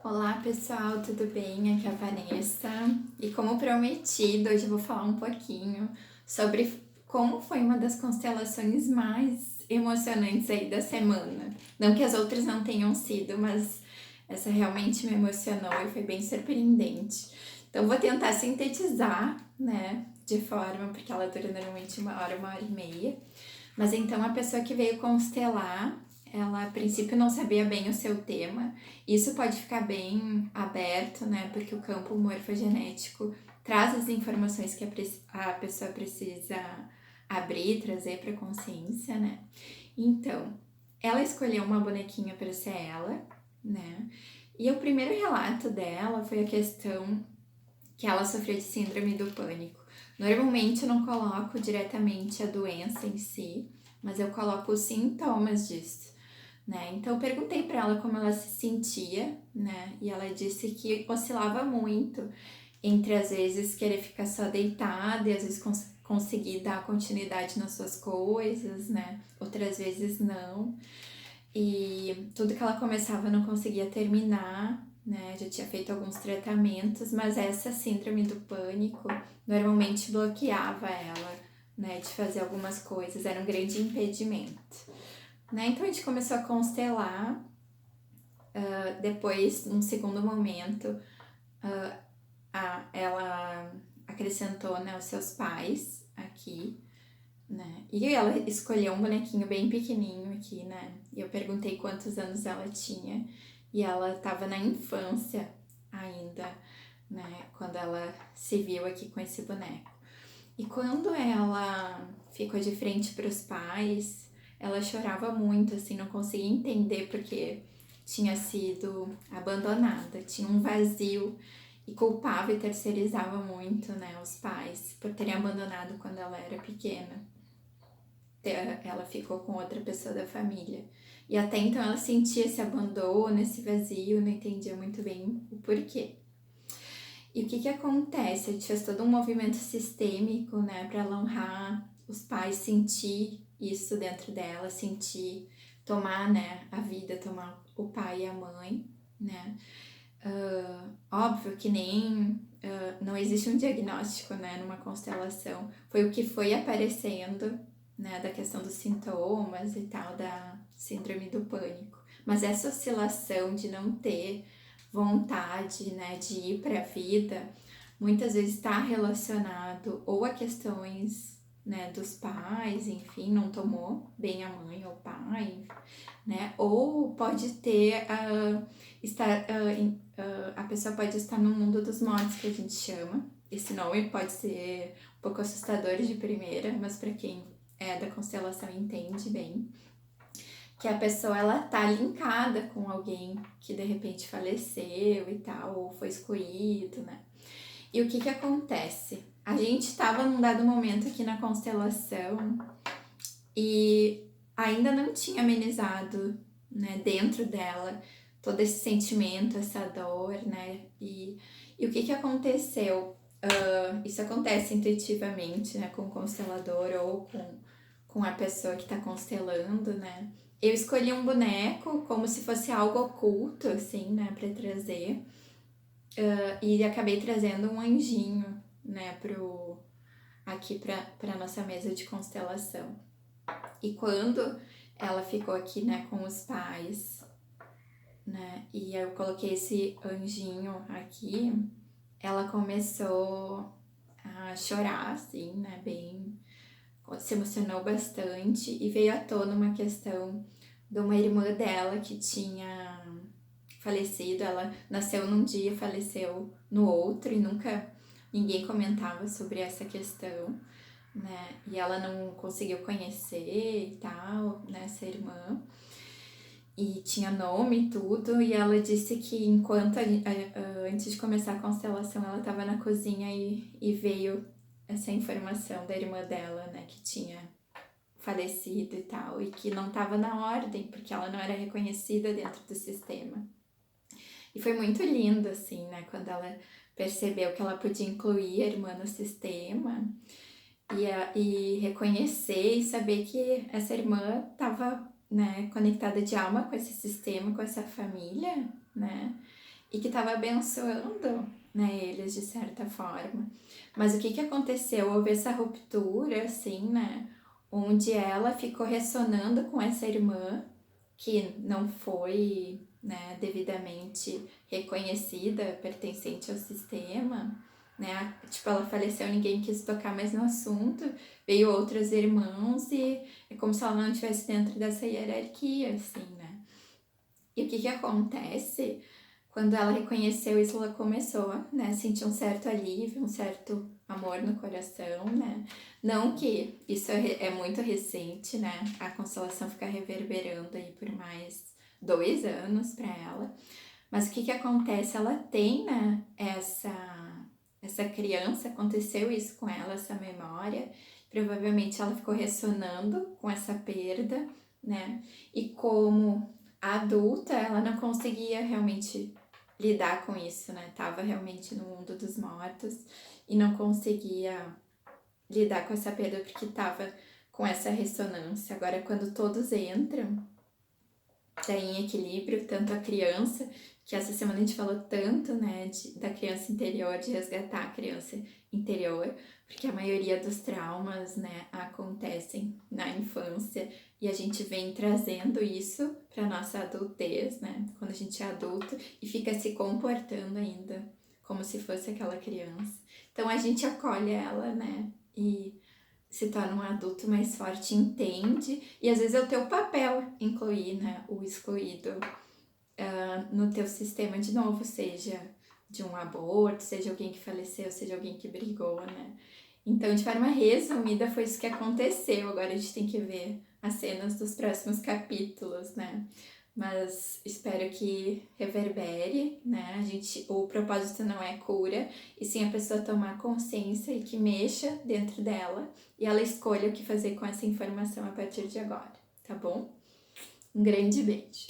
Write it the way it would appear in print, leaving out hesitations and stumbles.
Olá pessoal, tudo bem? Aqui é a Vanessa e como prometido, hoje eu vou falar um pouquinho sobre como foi uma das constelações mais emocionantes aí da semana. Não que as outras não tenham sido, mas essa realmente me emocionou e foi bem surpreendente. Então vou tentar sintetizar, né, de forma, porque ela dura normalmente 1 hora e meia. Mas então a pessoa que veio constelar, ela a princípio não sabia bem o seu tema. Isso pode ficar bem aberto, né? Porque o campo morfogenético traz as informações que a pessoa precisa abrir, trazer para a consciência, né? Então, ela escolheu uma bonequinha para ser ela, né? E o primeiro relato dela foi a questão que ela sofreu de síndrome do pânico. Normalmente eu não coloco diretamente a doença em si, mas eu coloco os sintomas disso, né? Então eu perguntei para ela como ela se sentia, né? E ela disse que oscilava muito entre às vezes querer ficar só deitada e às vezes conseguir dar continuidade nas suas coisas, né? Outras vezes não. E tudo que ela começava não conseguia terminar, né? Já tinha feito alguns tratamentos, mas essa síndrome do pânico normalmente bloqueava ela, né? De fazer algumas coisas, era um grande impedimento, né? Então a gente começou a constelar. Depois, num segundo momento, ela acrescentou, né, os seus pais aqui, né? E ela escolheu um bonequinho bem pequenininho aqui, né? E eu perguntei quantos anos ela tinha e ela estava na infância ainda, né? Quando ela se viu aqui com esse boneco. E quando ela ficou de frente para os pais, ela chorava muito, assim, não conseguia entender porque tinha sido abandonada, tinha um vazio e culpava e terceirizava muito, né, os pais por terem abandonado quando ela era pequena. Ela ficou com outra pessoa da família. E até então ela sentia esse abandono, esse vazio, não entendia muito bem o porquê. E o que acontece? A gente fez todo um movimento sistêmico, né, para ela honrar os pais, sentir isso dentro dela, sentir, tomar, né, a vida, tomar o pai e a mãe, né. Óbvio que nem não existe um diagnóstico, né, numa constelação. Foi o que foi aparecendo, né, da questão dos sintomas e tal, da síndrome do pânico. Mas essa oscilação de não ter vontade, né, de ir para a vida, muitas vezes está relacionado ou a questões, né, dos pais, enfim, não tomou bem a mãe ou o pai, né, ou pode ter a pessoa pode estar no mundo dos mortos, que a gente chama. Esse nome pode ser um pouco assustador de primeira, mas para quem é da constelação entende bem, que a pessoa ela tá linkada com alguém que de repente faleceu e tal, ou foi excluído, né? E o que acontece? A gente estava num dado momento aqui na constelação e ainda não tinha amenizado, né, dentro dela todo esse sentimento, essa dor, né? E o que aconteceu? Isso acontece intuitivamente, né, com o constelador ou com a pessoa que está constelando, né? Eu escolhi um boneco como se fosse algo oculto, assim, né, para trazer. E acabei trazendo um anjinho, né, aqui para nossa mesa de constelação. E quando ela ficou aqui, né, com os pais, né, e eu coloquei esse anjinho aqui, ela começou a chorar, assim, né, bem, se emocionou bastante e veio à tona uma questão de uma irmã dela que tinha falecido. Ela nasceu num dia e faleceu no outro e nunca ninguém comentava sobre essa questão, né? E ela não conseguiu conhecer e tal, né, essa irmã. E tinha nome e tudo, e ela disse que enquanto antes de começar a constelação, ela estava na cozinha e veio essa informação da irmã dela, né, que tinha falecido e tal, e que não estava na ordem, porque ela não era reconhecida dentro do sistema. E foi muito lindo, assim, né, quando ela percebeu que ela podia incluir a irmã no sistema e reconhecer e saber que essa irmã estava, né, conectada de alma com esse sistema, com essa família, né, e que estava abençoando, né, eles de certa forma. Mas o que que aconteceu? Houve essa ruptura, assim, né, onde ela ficou ressonando com essa irmã que não foi, né, devidamente reconhecida, pertencente ao sistema, né? Tipo, ela faleceu, ninguém quis tocar mais no assunto, veio outros irmãos e é como se ela não estivesse dentro dessa hierarquia, assim, né? E o que que acontece? Quando ela reconheceu isso, ela começou, né, a sentir um certo alívio, um certo amor no coração, né? Não que isso é muito recente, né? A constelação fica reverberando aí por mais 2 anos para ela. Mas o que que acontece? Ela tem, né, essa criança, aconteceu isso com ela, essa memória. Provavelmente ela ficou ressonando com essa perda, né? E como adulta, ela não conseguia realmente lidar com isso, né? Tava realmente no mundo dos mortos e não conseguia lidar com essa perda porque tava com essa ressonância. Agora, quando todos entram, tá em equilíbrio, tanto a criança, que essa semana a gente falou tanto, né, da criança interior, de resgatar a criança interior, porque a maioria dos traumas, né, acontecem na infância e a gente vem trazendo isso para nossa adultez, né, quando a gente é adulto e fica se comportando ainda como se fosse aquela criança. Então a gente acolhe ela, né, e se torna um adulto mais forte, entende, e às vezes é o teu papel incluir, né, o excluído no teu sistema de novo, seja de um aborto, seja alguém que faleceu, seja alguém que brigou, né. Então, de forma resumida, foi isso que aconteceu. Agora a gente tem que ver as cenas dos próximos capítulos, né. Mas espero que reverbere, né? O propósito não é cura, e sim a pessoa tomar consciência e que mexa dentro dela e ela escolha o que fazer com essa informação a partir de agora, tá bom? Um grande beijo.